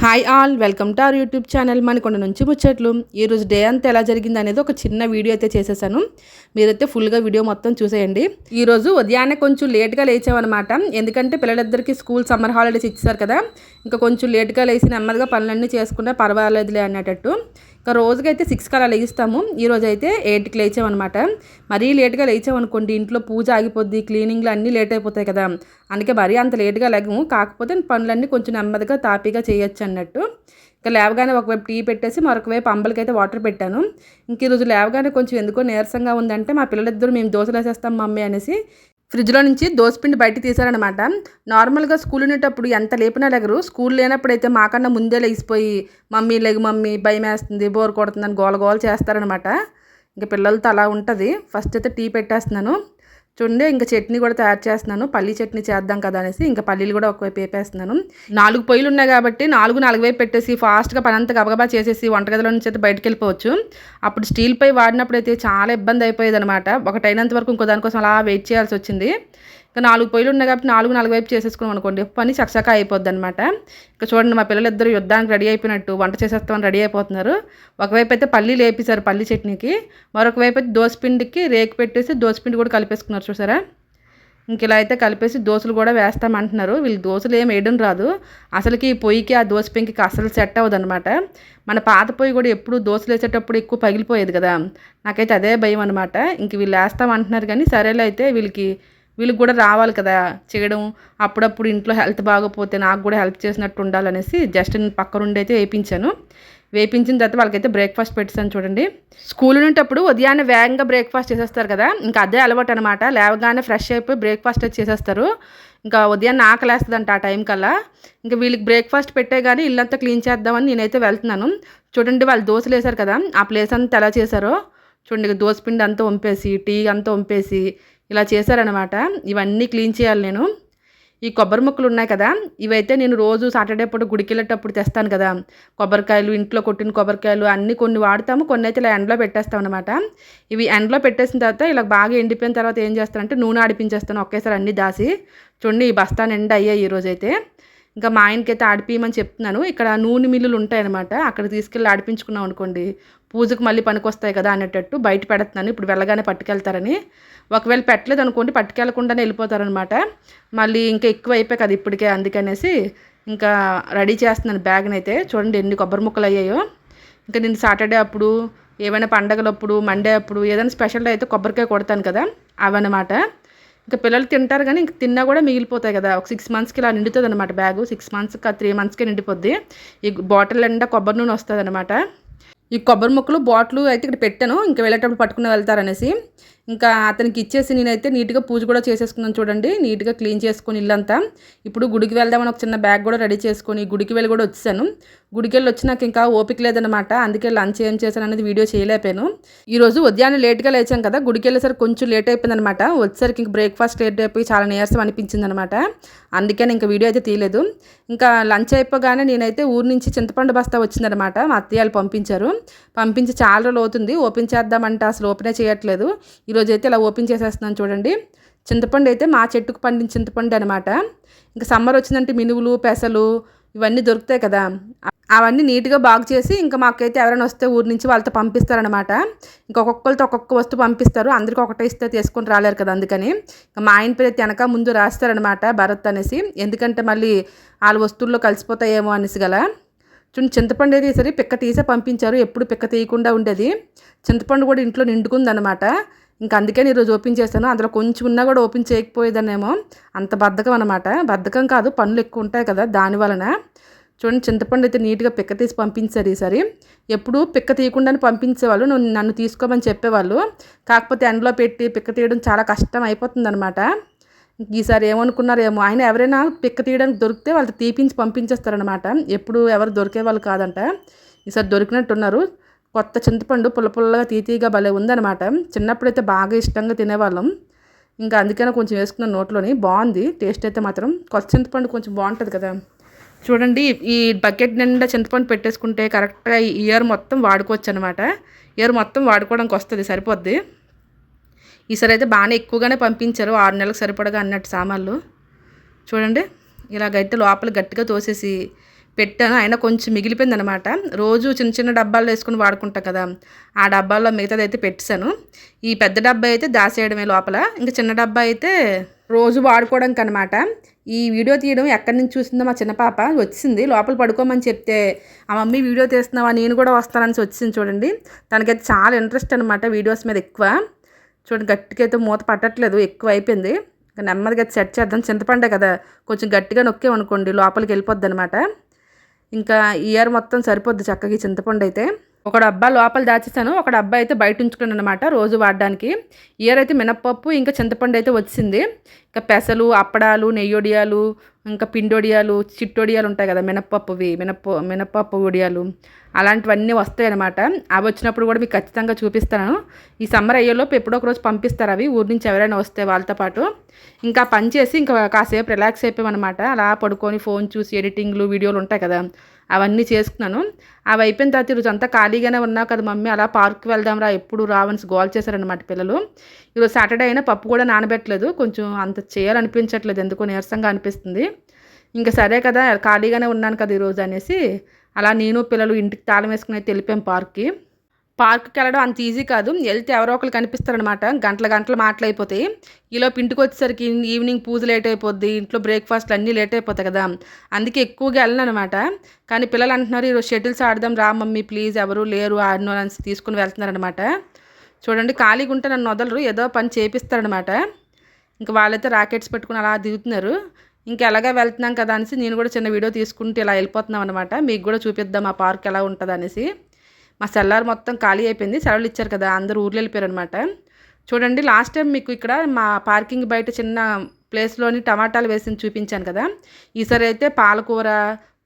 Hi all, welcome to our YouTube channel Manikonda నుంచి ముచ్చట్లు. ఈరోజు డే అంతా ఎలా జరిగింది అనేది ఒక చిన్న వీడియో అయితే చేసేసాను. మీరైతే ఫుల్గా వీడియో మొత్తం చూసేయండి. ఈరోజు ఉదయాన్నే కొంచెం లేట్గా లేచామన్నమాట. ఎందుకంటే పిల్లలిద్దరికి స్కూల్ సమ్మర్ హాలిడేస్ ఇచ్చారు కదా, ఇంకా కొంచెం లేట్గా లేచి నెమ్మదిగా పనులన్నీ చేసుకున్నా పర్వాలేదులే అనేటట్టు. ఇంకా రోజుకైతే 6కి అలా లేస్తాము. ఈరోజు అయితే 8కి లేచామన్నమాట. మరీ లేట్గా లేచామనుకోండి ఇంట్లో పూజ ఆగిపోద్ది, క్లీనింగ్లు అన్నీ లేట్ అయిపోతాయి కదా, అందుకే మరీ అంత లేట్గా లేగము. కాకపోతే పనులన్నీ కొంచెం నెమ్మదిగా తాపీగా చేయొచ్చు అన్నట్టు. ఇంకా లేవగానే ఒకవైపు టీ పెట్టేసి మరొక వైపు అంబలకైతే వాటర్ పెట్టాను. ఇంక ఈరోజు లేవగానే కొంచెం ఎందుకో నీరసంగా ఉందంటే మా పిల్లలిద్దరూ మేము దోశలు వేసేస్తాం మమ్మీ అనేసి ఫ్రిడ్జ్లో నుంచి దోసపిండి బయట తీశారనమాట. నార్మల్గా స్కూల్ ఉండేటప్పుడు ఎంత లేపినా లేగరు. స్కూల్ లేనప్పుడు అయితే మాకన్నా ముందే లేచిపోయి మమ్మీ లేగు మమ్మీ భయం వేస్తుంది, బోర్ కొడుతుందని గోల గోల చేస్తారనమాట. ఇంకా పిల్లలతో అలా ఉంటుంది. ఫస్ట్ అయితే టీ పెట్టేస్తున్నాను చూడండి. ఇంకా చట్నీ కూడా తయారు చేస్తున్నాను. పల్లీ చట్నీ చేద్దాం కదా అనేసి ఇంకా పల్లీలు కూడా ఒకవైపు వేపేస్తున్నాను. 4 పొయ్యిలు ఉన్నాయి కాబట్టి 4 వైపు పెట్టేసి ఫాస్ట్గా పని అంతా గబగబా చేసేసి వంటగదిలో నుంచి అయితే బయటకు వెళ్ళిపోవచ్చు. అప్పుడు స్టీల్ పై వాడినప్పుడు అయితే చాలా ఇబ్బంది అయిపోయేది అనమాట. ఒకటైనంత వరకు ఇంకో దానికోసం అలా వెయిట్ చేయాల్సి వచ్చింది. ఇంకా 4 పొయ్యిలు ఉన్నాయి కాబట్టి 4 వైపు చేసేసుకున్నాం అనుకోండి, పని చకచకా అయిపోద్ది అనమాట. ఇంకా చూడండి మా పిల్లలిద్దరూ యుద్ధానికి రెడీ అయిపోయినట్టు వంట చేసేస్తామని రెడీ అయిపోతున్నారు. ఒకవైపు అయితే పల్లీలు వేపేశారు పల్లీ చట్నీకి, మరొక వైపు అయితే దోసపిండికి రేకు పెట్టేసి దోసపిండి కూడా కలిపేసుకున్నారు చూసారా. ఇంక ఇలా అయితే కలిపేసి దోశలు కూడా వేస్తామంటున్నారు. వీళ్ళు దోశలు ఏం వేయడం రాదు అసలుకి. ఈ పొయ్యికి ఆ దోశ పెంకికి అసలు సెట్ అవ్వదు అనమాట. మన పాత పొయ్యి కూడా ఎప్పుడు దోశలు వేసేటప్పుడు ఎక్కువ పగిలిపోయేది కదా, నాకైతే అదే భయం అనమాట. ఇంక వీళ్ళు వేస్తామంటున్నారు కానీ సరేలే అయితే వీళ్ళకి కూడా రావాలి కదా చేయడం. అప్పుడప్పుడు ఇంట్లో హెల్త్ బాగోపోతే నాకు కూడా హెల్ప్ చేసినట్టు ఉండాలనేసి జస్ట్ నేను పక్కనుండి అయితే వేయించాను. వేయించిన తర్వాత వాళ్ళకైతే బ్రేక్ఫాస్ట్ పెట్టేసాను చూడండి. స్కూల్ ఉండేటప్పుడు ఉదయాన్నే వేగంగా బ్రేక్ఫాస్ట్ చేసేస్తారు కదా, ఇంకా అదే అలవాటు అనమాట. లేవగానే ఫ్రెష్ అయిపోయి బ్రేక్ఫాస్ట్ అయితే చేసేస్తారు. ఇంకా ఉదయాన్నే ఆకలేస్తుందంట ఆ టైం కల్లా. ఇంకా వీళ్ళకి బ్రేక్ఫాస్ట్ పెట్టే కానీ ఇల్లంతా క్లీన్ చేద్దామని నేనైతే వెళ్తున్నాను. చూడండి వాళ్ళు దోశలు వేశారు కదా, ఆ ప్లేస్ అంతా ఎలా చేశారో చూడండి. దోశపిండి అంతా వంపేసి టీ అంతా వంపేసి ఇలా చేశారనమాట. ఇవన్నీ క్లీన్ చేయాలి నేను. ఈ కొబ్బరి ముక్కలు ఉన్నాయి కదా, ఇవైతే నేను రోజు సాటర్డే పూట గుడికి వెళ్ళేటప్పుడు తెస్తాను కదా. కొబ్బరికాయలు ఇంట్లో కొట్టిన కొబ్బరికాయలు అన్నీ కొన్ని వాడతాము, కొన్ని అయితే ఇలా ఎండలో పెట్టేస్తాం అనమాట. ఇవి ఎండలో పెట్టేసిన తర్వాత ఇలా బాగా ఎండిపోయిన తర్వాత ఏం చేస్తానంటే నూనె ఆడిపించేస్తాను ఒకేసారి అన్నీ దాసి. చూడండి ఈ బస్తా నిండా అయ్యాయి ఈరోజైతే. ఇంకా మా ఆయనకైతే ఆడిపించమని చెప్తున్నాను. ఇక్కడ నూనె మిల్లులు ఉంటాయన్నమాట, అక్కడ తీసుకెళ్ళి ఆడిపించుకున్నాం అనుకోండి పూజకు మళ్ళీ పనికొస్తాయి కదా అనేటట్టు బయట పెడుతున్నాను. ఇప్పుడు వెళ్ళగానే పట్టుకెళ్తారని. ఒకవేళ పెట్టలేదు అనుకోండి పట్టుకెళ్లకుండానే వెళ్ళిపోతారనమాట. మళ్ళీ ఇంకా ఎక్కువ అయిపోయి కదా ఇప్పటికే, అందుకనేసి ఇంకా రెడీ చేస్తున్నాను బ్యాగ్ని అయితే. చూడండి ఎన్ని కొబ్బరి ముక్కలు అయ్యాయో. ఇంకా నేను సాటర్డే అప్పుడు ఏమైనా పండగలప్పుడు మండే అప్పుడు ఏదైనా స్పెషల్ అయితే కొబ్బరికాయ కొడతాను కదా, అవన్నమాట. ఇంకా పిల్లలు తింటారు కానీ ఇంక తిన్నా కూడా మిగిలిపోతాయి కదా. ఒక 6 మంత్స్కి ఇలా నిండుతుంది అనమాట బ్యాగు. 6 మంత్స్కి 3 మంత్స్కే నిండిపోద్ది. ఈ బాటిల్ నిండా కొబ్బరి నూనె వస్తుంది అనమాట. ఈ కొబ్బరి ముక్కలు బాటిల్ అయితే ఇక్కడ పెట్టాను, ఇంకా వెళ్ళేటప్పుడు పట్టుకుని వెళ్తారనేసి. ఇంకా అతనికి ఇచ్చేసి నేనైతే నీట్గా పూజ కూడా చేసేసుకున్నాను చూడండి. నీట్గా క్లీన్ చేసుకొని ఇల్లంతా. ఇప్పుడు గుడికి వెళ్దామని ఒక చిన్న బ్యాగ్ కూడా రెడీ చేసుకొని గుడికి వెళ్ళి కూడా వచ్చాను. గుడికి వెళ్ళి వచ్చి నాకు ఇంకా ఓపిక లేదనమాట, అందుకే లంచ్ ఏం చేశాను అనేది వీడియో చేయలేకపోయాను. ఈరోజు ఉదయాన్నే లేట్గా లేచాం కదా, గుడికి వెళ్ళేసరికి కొంచెం లేట్ అయిపోయింది అనమాట. వచ్చేసరికి ఇంక బ్రేక్ఫాస్ట్ లేట్ అయిపోయి చాలా నీరసం అనిపించింది అనమాట. అందుకని ఇంకా వీడియో అయితే తీయలేదు. ఇంకా లంచ్ అయిపోగానే నేనైతే ఊరు నుంచి చింతపండు బస్తా వచ్చిందనమాట, మా అత్తయ్యలు పంపించి చాలా రోజులు అవుతుంది. ఓపెన్ చేద్దామంటే అసలు ఓపెనే చేయట్లేదు. ఈరోజు అయితే ఇలా ఓపెన్ చేసేస్తున్నాను చూడండి. చింతపండు అయితే మా చెట్టుకు పండిన చింతపండు అనమాట. ఇంకా సమ్మర్ వచ్చిందంటే మినువులు పెసలు ఇవన్నీ దొరుకుతాయి కదా, అవన్నీ నీట్గా బాగు చేసి ఇంకా మాకైతే ఎవరైనా వస్తే ఊరి నుంచి వాళ్ళతో పంపిస్తారనమాట. ఇంకా ఒక్కొక్కరితో ఒక్కొక్క వస్తువు పంపిస్తారు, అందరికీ ఒకటే ఇస్తే తీసుకొని రాలేరు కదా, అందుకని ఇంకా మా ఆయన పేరు వెనక ముందు రాస్తారనమాట భరత్ అనేసి. ఎందుకంటే మళ్ళీ వాళ్ళ వస్తువుల్లో కలిసిపోతాయేమో అనేసి గల. చూడండి చింతపండు అయితే ఈసారి పిక్క తీసే పంపించారు, ఎప్పుడు పిక్క తీయకుండా ఉండేది. చింతపండు కూడా ఇంట్లో నిండుకుందనమాట. ఇంకా అందుకని ఈరోజు ఓపెన్ చేశాను. అందులో కొంచెం ఉన్నా కూడా ఓపెన్ చేయకపోయేదనేమో, అంత బద్ధకం అనమాట. బద్ధకం కాదు, పనులు ఎక్కువ ఉంటాయి కదా దాని వలన. చూడండి చింతపండు అయితే నీట్గా పిక్క తీసి పంపించారు ఈసారి. ఎప్పుడు పిక్క తీయకుండానే పంపించేవాళ్ళు, నన్ను తీసుకోమని చెప్పేవాళ్ళు. కాకపోతే ఎండలో పెట్టి పిక్క తీయడం చాలా కష్టం అయిపోతుంది అనమాట. ఈసారి ఏమనుకున్నారేమో, ఆయన ఎవరైనా పిక్క తీయడానికి దొరికితే వాళ్ళు తీపించి పంపించేస్తారనమాట. ఎప్పుడు ఎవరు దొరికే వాళ్ళు కాదంట. ఈసారి దొరికినట్టున్నారు. కొత్త చింతపండు పుల్లగా తీతీగా భలే ఉందనమాట. చిన్నప్పుడైతే బాగా ఇష్టంగా తినేవాళ్ళం. ఇంకా అందుకనే కొంచెం వేసుకున్న నోట్లోని బాగుంది టేస్ట్ అయితే మాత్రం. కొత్త చింతపండు కొంచెం బాగుంటుంది కదా. చూడండి ఈ బకెట్ నిండా చింతపండు పెట్టేసుకుంటే కరెక్ట్గా ఇయర్ మొత్తం వాడుకోవచ్చు అనమాట. ఇయర్ మొత్తం వాడుకోవడానికి వస్తుంది, సరిపోద్ది. ఈసారి అయితే బాగానే ఎక్కువగానే పంపించారు, 6 నెలలకు సరిపడగా అన్నట్టు సామాన్లు. చూడండి ఇలాగైతే లోపల గట్టిగా తోసేసి పెట్టాను. అయినా కొంచెం మిగిలిపోయిందనమాట. రోజు చిన్న చిన్న డబ్బాల్లో వేసుకొని వాడుకుంటాం కదా, ఆ డబ్బాల్లో మిగతాదైతే పెట్టేశాను. ఈ పెద్ద డబ్బా అయితే దాసేయడమే లోపల. ఇంకా చిన్న డబ్బా అయితే రోజు వాడుకోవడానికి అనమాట. ఈ వీడియో తీయడం ఎక్కడి నుంచి చూసిందో మా చిన్న పాప వచ్చింది. లోపల పడుకోమని చెప్తే, ఆ మమ్మీ వీడియో తీస్తున్నావా, నేను కూడా వస్తానని వచ్చింది చూడండి. తనకైతే చాలా ఇంట్రెస్ట్ అనమాట వీడియోస్ మీద ఎక్కువ. చూడండి గట్టిగా అయితే మూత పట్టట్లేదు, ఎక్కువ అయిపోయింది. ఇంకా నెమ్మదిగా సెట్ చేద్దాం. చింతపండే కదా, కొంచెం గట్టిగా నొక్కేమనుకోండి లోపలికి వెళ్ళిపోద్ది అనమాట. ఇంకా ఇయర్ మొత్తం సరిపోద్ది చక్కగా చింతపండు అయితే. ఒక డబ్బా లోపల దాచేసాను, ఒక డబ్బా అయితే బయట ఉంచుకున్నాను అనమాట రోజు వాడడానికి. ఇయర్ అయితే మినప్పప్పు ఇంకా చింతపండు అయితే వచ్చింది. ఇంకా పెసలు, అప్పడాలు, నెయ్యొడియాలు, ఇంకా పిండొడియాలు, చిట్టొడియాలు ఉంటాయి కదా మినప్పప్పువి, మినప్పప్పు ఒడియాలు అలాంటివన్నీ వస్తాయి అనమాట. అవి వచ్చినప్పుడు కూడా మీకు ఖచ్చితంగా చూపిస్తాను. ఈ సమ్మర్ అయ్యేలోపు ఎప్పుడో ఒక రోజు పంపిస్తారు అవి, ఊరి నుంచి ఎవరైనా వస్తే వాళ్ళతో పాటు. ఇంకా పని చేసి ఇంకా కాసేపు రిలాక్స్ అయిపోయామన్నమాట. అలా పడుకొని ఫోన్ చూసి ఎడిటింగ్లు వీడియోలు ఉంటాయి కదా అవన్నీ చేసుకున్నాను. అవి అయిపోయిన తర్వాత ఈరోజు అంతా ఖాళీగానే ఉన్నావు కదా మమ్మీ, అలా పార్క్కి వెళ్దాం రా, ఎప్పుడు రావని గోల్ చేశారనమాట పిల్లలు. ఈరోజు సాటర్డే అయినా పప్పు కూడా నానబెట్టలేదు, కొంచెం అంత చేయాలనిపించట్లేదు, ఎందుకో నీరసంగా అనిపిస్తుంది. ఇంకా సరే కదా ఖాళీగానే ఉన్నాను కదా ఈరోజు అనేసి అలా నేను పిల్లలు ఇంటికి తాళం వేసుకుని అయితే వెళ్ళిపోయాం పార్క్కి. పార్క్కి వెళ్ళడం అంత ఈజీ కాదు, వెళ్తే ఎవరో ఒకరు కనిపిస్తారనమాట. గంటలు మాటలు అయిపోతాయి. ఈలోపు ఇంటికి వచ్చేసరికి ఈవినింగ్ పూజ లేట్ అయిపోద్ది, ఇంట్లో బ్రేక్ఫాస్ట్లు అన్నీ లేట్ అయిపోతాయి కదా, అందుకే ఎక్కువగా వెళ్ళను అనమాట. కానీ పిల్లలు అంటున్నారు ఈరోజు షటిల్స్ ఆడదాం రా మమ్మీ ప్లీజ్, ఎవరు లేరు ఆడినో అని తీసుకుని వెళ్తున్నారనమాట. చూడండి ఖాళీగా ఉంటే నన్ను వదలరు, ఏదో పని చేపిస్తారనమాట. ఇంకా వాళ్ళైతే రాకెట్స్ పెట్టుకుని అలా దిగుతున్నారు. ఇంకా ఎలాగా వెళ్తున్నాం కదా అనేసి నేను కూడా చిన్న వీడియో తీసుకుంటూ ఇలా వెళ్ళిపోతున్నాం అనమాట. మీకు కూడా చూపిద్దాం ఆ పార్క్ ఎలా ఉంటుంది అనేసి. మా సెల్లార్ మొత్తం ఖాళీ అయిపోయింది, సెలవులు ఇచ్చారు కదా, అందరూ ఊర్లు వెళ్ళిపోయారు అనమాట. చూడండి లాస్ట్ టైం మీకు ఇక్కడ మా పార్కింగ్ బయట చిన్న ప్లేస్లోని టమాటాలు వేసి చూపించాను కదా, ఈసారి అయితే పాలకూర,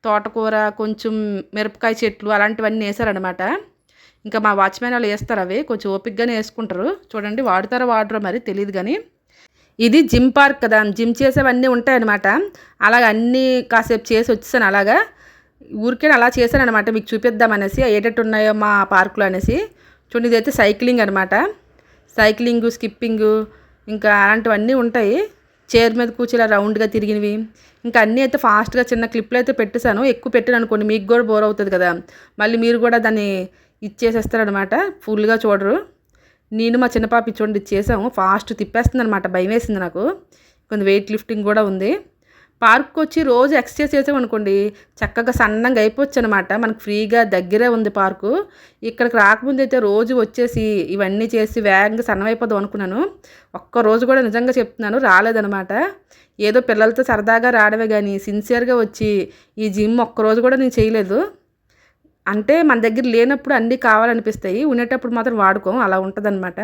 తోటకూర, కొంచెం మిరపకాయ చెట్లు అలాంటివన్నీ వేసారనమాట. ఇంకా మా వాచ్మెన్ వాళ్ళు వేస్తారు, అవి కొంచెం ఓపిక్గానే వేసుకుంటారు. చూడండి వాడతారో వాడరో మరి తెలియదు కానీ. ఇది జిమ్ పార్క్ కదా, జిమ్ చేసేవన్నీ ఉంటాయన్నమాట. అలాగ అన్నీ కాసేపు చేసి వచ్చేసాను, అలాగా ఊరికే అలా చేశాను అనమాట, మీకు చూపిద్దామనేసి ఏటట్టు ఉన్నాయో మా పార్కులో అనేసి. చూడండి ఇదైతే సైక్లింగ్ అనమాట, సైక్లింగు, స్కిప్పింగు ఇంకా అలాంటివన్నీ ఉంటాయి. చైర్ మీద కూర్చొని రౌండ్గా తిరిగినవి ఇంకా అన్నీ అయితే ఫాస్ట్గా చిన్న క్లిప్లు అయితే పెట్టేశాను. ఎక్కువ పెట్టాను అనుకోండి మీకు కూడా బోర్ అవుతుంది కదా, మళ్ళీ మీరు కూడా దాన్ని ఇచ్చేసేస్తారనమాట, ఫుల్గా చూడరు. నేను మా చిన్న పాప చూడండి చేసాము, ఫాస్ట్ తిప్పేస్తుంది అనమాట, భయం వేసింది నాకు. కొంచెం వెయిట్ లిఫ్టింగ్ కూడా ఉంది. పార్క్కి వచ్చి రోజు ఎక్సర్సైజ్ చేసామనుకోండి చక్కగా సన్నంగా అయిపోవచ్చు అనమాట. మనకు ఫ్రీగా దగ్గరే ఉంది పార్కు. ఇక్కడికి రాకముందు అయితే రోజు వచ్చేసి ఇవన్నీ చేసి వేగంగా సన్నమైపోదాం అనుకున్నాను. ఒక్కరోజు కూడా నిజంగా చెప్తున్నాను రాలేదనమాట. ఏదో పిల్లలతో సరదాగా రావడమే కానీ సిన్సియర్గా వచ్చి ఈ జిమ్ ఒక్కరోజు కూడా నేను చేయలేదు. అంటే మన దగ్గర లేనప్పుడు అన్నీ కావాలనిపిస్తాయి, ఉండేటప్పుడు మాత్రం వాడుకోం, అలా ఉంటుందన్నమాట.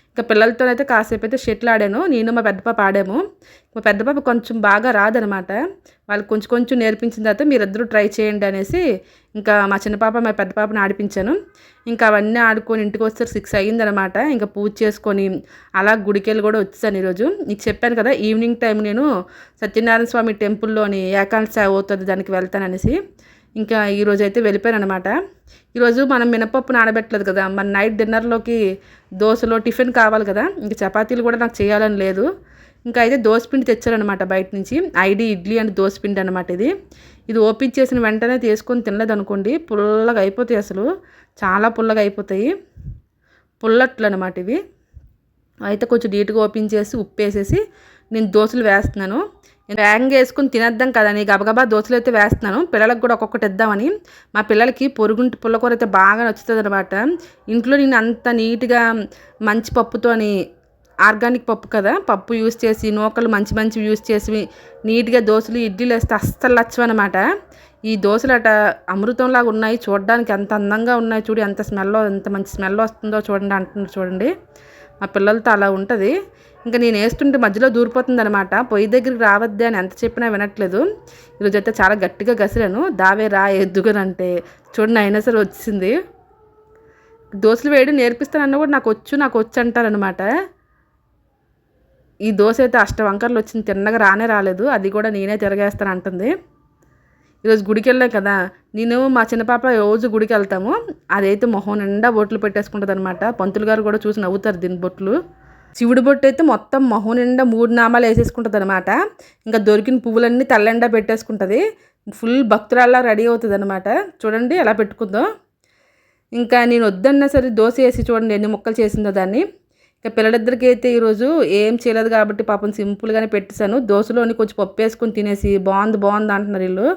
ఇంకా పిల్లలతోనైతే కాసేపు అయితే షటిల్ ఆడాను, నేను మా పెద్ద పాప ఆడాము. మా పెద్ద పాప కొంచెం బాగా రాదనమాట, వాళ్ళకి కొంచెం నేర్పించిన తర్వాత మీరిద్దరూ ట్రై చేయండి అనేసి ఇంకా మా చిన్న పాప మా పెద్ద పాపని ఆడిపించాను. ఇంకా అవన్నీ ఆడుకొని ఇంటికి వచ్చేసరికి 6 అయ్యిందనమాట. ఇంకా పూజ చేసుకొని అలా గుడికెళ్ళి కూడా వచ్చాను ఈరోజు. నీకు చెప్పాను కదా ఈవినింగ్ టైం నేను సత్యనారాయణ స్వామి టెంపుల్లోని ఏకాంశ అవుతుంది దానికి వెళ్తాననేసి. ఇంకా ఈరోజు అయితే వెళ్ళిపోయాను అనమాట. ఈరోజు మనం మినపప్పు నానబెట్టలేదు కదా, మన నైట్ డిన్నర్లోకి దోశలో టిఫిన్ కావాలి కదా, ఇంకా చపాతీలు కూడా నాకు చేయాలని లేదు. ఇంకా అయితే దోసపిండి తెచ్చారనమాట బయట నుంచి, ఐడి ఇడ్లీ అండ్ దోసపిండి అనమాట. ఇది ఓపెన్ చేసిన వెంటనే తీసుకొని తినలేదు అనుకోండి పుల్లగా అయిపోతాయి, అసలు చాలా పుల్లగా అయిపోతాయి, పుల్లట్లు అనమాట ఇవి. అయితే కొంచెం నీట్గా ఓపెన్ చేసి ఉప్పు వేసేసి నేను దోశలు వేస్తున్నాను. వేగంగా వేసుకుని తినేద్దాం కదా అని గబగబా దోశలు అయితే వేస్తున్నాను, పిల్లలకు కూడా ఒక్కొక్కటి ఇద్దామని. మా పిల్లలకి పొరుగుంటి పుల్లకూర అయితే బాగా నచ్చుతుంది అనమాట. ఇంట్లో నేను అంత నీట్గా మంచి పప్పుతోని, ఆర్గానిక్ పప్పు కదా, పప్పు యూస్ చేసి నూకలు మంచి యూస్ చేసి నీట్గా దోశలు ఇడ్లీలు వేస్తే అస్సలు నచ్చవన్నమాట. ఈ దోశలు అట అమృతంలాగా ఉన్నాయి, చూడడానికి ఎంత అందంగా ఉన్నాయి, చూడు ఎంత మంచి స్మెల్ వస్తుందో చూడండి అంటున్నారు చూడండి. మా పిల్లలతో అలా ఉంటుంది. ఇంకా నేను వేస్తుంటే మధ్యలో దూరిపోతుంది అనమాట, పొయ్యి దగ్గరికి రావద్దే అని ఎంత చెప్పినా వినట్లేదు. ఈరోజు అయితే చాలా గట్టిగా గసిరాను, దావే రా ఎద్దుగనంటే చూడండి అయినా సరే వచ్చింది. దోశలు వేయడం నేర్పిస్తానన్నా కూడా నాకు వచ్చు అంటారనమాట. ఈ దోశ అయితే 8 వంకర్లు వచ్చింది, తిన్నగా రాలేదు, అది కూడా నేనే తిరగేస్తాను అంటుంది. ఈరోజు గుడికి వెళ్ళాం కదా, నేను మా చిన్న పాప రోజు గుడికి వెళ్తాము, అదైతే మొహం నిండా బొట్లు పెట్టేసుకుంటుంది అనమాట. పంతులు గారు కూడా చూసి నవ్వుతారు దీని బొట్లు. శివుడి బొట్టు అయితే మొత్తం మొహం నిండా 3 నామాలు వేసేసుకుంటుంది అనమాట. ఇంకా దొరికిన పువ్వులన్నీ తల్లెండా పెట్టేసుకుంటుంది. ఫుల్ భక్తురాల్లా రెడీ అవుతుంది అనమాట. చూడండి ఎలా పెట్టుకుందో. ఇంకా నేను వద్దన్నా సరే దోశ వేసి చూడండి ఎన్ని ముక్కలు చేసిందో దాన్ని. ఇంకా పిల్లలిద్దరికి అయితే ఈరోజు ఏం చేయలేదు కాబట్టి పాపం సింపుల్గానే పెట్టేశాను. దోశలోని కొంచెం పప్పు వేసుకొని తినేసి బాగుంది అంటున్నారు వీళ్ళు.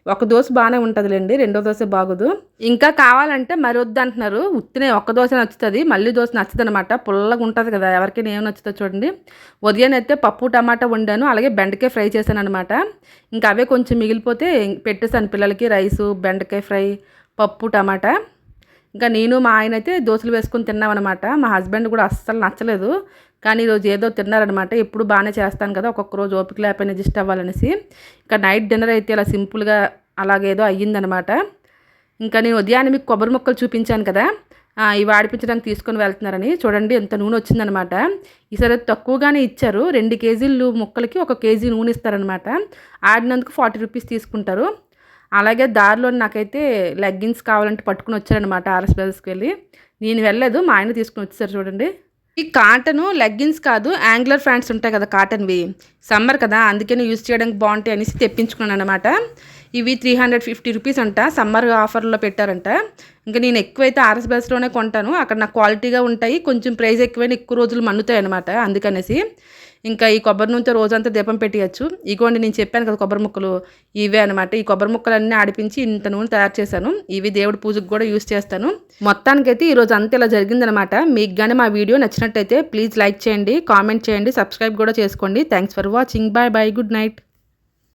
ఒక దోశ బాగానే ఉంటుందిలేండి, రెండో దోశ బాగోదు. ఇంకా కావాలంటే మరి వద్దు అంటున్నారు. ఉత్తినే ఒక్క దోశ నచ్చుతుంది, మళ్ళీ దోశ నచ్చదు అనమాట. పుల్లగా ఉంటుంది కదా, ఎవరికైనా ఏం నచ్చుతుందో చూడండి. ఉదయం అయితే పప్పు టమాటా వండాను, అలాగే బెండకాయ ఫ్రై చేశాను అనమాట. ఇంకా అవే కొంచెం మిగిలిపోతే పెట్టేశాను పిల్లలకి. రైసు, బెండకాయ ఫ్రై, పప్పు టమాటా. ఇంకా నేను మా ఆయన అయితే దోశలు వేసుకొని తిన్నామన్నమాట. మా హస్బెండ్ కూడా అస్సలు నచ్చలేదు, కానీ ఈరోజు ఏదో తిన్నారనమాట. ఎప్పుడు బాగానే చేస్తాను కదా, ఒక్కొక్క రోజు ఓపిక లేకపోయినా అడ్జస్ట్ అవ్వాలనేసి. ఇంకా నైట్ డిన్నర్ అయితే ఇలా సింపుల్గా అలాగేదో అయ్యిందనమాట. ఇంకా నేను ఉదయాన్నే మీకు కొబ్బరి ముక్కలు చూపించాను కదా, ఇవి ఆడిపించడానికి తీసుకొని వెళ్తున్నారని. చూడండి ఎంత నూనె వచ్చిందనమాట. ఈసారి తక్కువగానే ఇచ్చారు. 2 కేజీలు ముక్కలకి 1 కేజీ నూనె ఇస్తారనమాట. ఆడినందుకు 40 రూపీస్ తీసుకుంటారు. అలాగే దారిలో నాకైతే లెగ్గిన్స్ కావాలంటే పట్టుకుని వచ్చారనమాట ఆర్ఎస్ బ్రదర్స్కి వెళ్ళి. నేను వెళ్ళలేదు, మా ఆయన తీసుకుని వచ్చేసారు. చూడండి ఈ కాటను లెగ్గిన్స్ కాదు, యాంగ్లర్ ప్యాంట్స్ ఉంటాయి కదా కాటన్వి, సమ్మర్ కదా అందుకని యూజ్ చేయడానికి బాగుంటాయి అనేసి తెప్పించుకున్నాను అనమాట. ఇవి 350 రూపీస్ అంట, సమ్మర్ ఆఫర్లో పెట్టారంట. ఇంకా నేను ఎక్కువైతే ఆర్ఎస్ బ్రదర్స్లోనే కొంటాను, అక్కడ నాకు క్వాలిటీగా ఉంటాయి. కొంచెం ప్రైస్ ఎక్కువైనా ఎక్కువ రోజులు మన్నుతాయి అనమాట. అందుకనేసి ఇంకా ఈ కొబ్బరి నూనెతో రోజంతా దీపం పెట్టియచ్చు. ఇగోండి నేను చెప్పాను కదా కొబ్బరి ముక్కలు, ఇవే అనమాట. ఈ కొబ్బరి ముక్కలన్నీ ఆడిపించి ఇంత నూనె తయారు చేశాను. ఇవి దేవుడి పూజకు కూడా యూజ్ చేస్తాను. మొత్తానికైతే ఈరోజు అంతా ఇలా జరిగిందనమాట. మీకు కానీ మా వీడియో నచ్చినట్టయితే ప్లీజ్ లైక్ చేయండి, కామెంట్ చేయండి, సబ్స్క్రైబ్ కూడా చేసుకోండి. Thanks for watching. Bye bye, good night.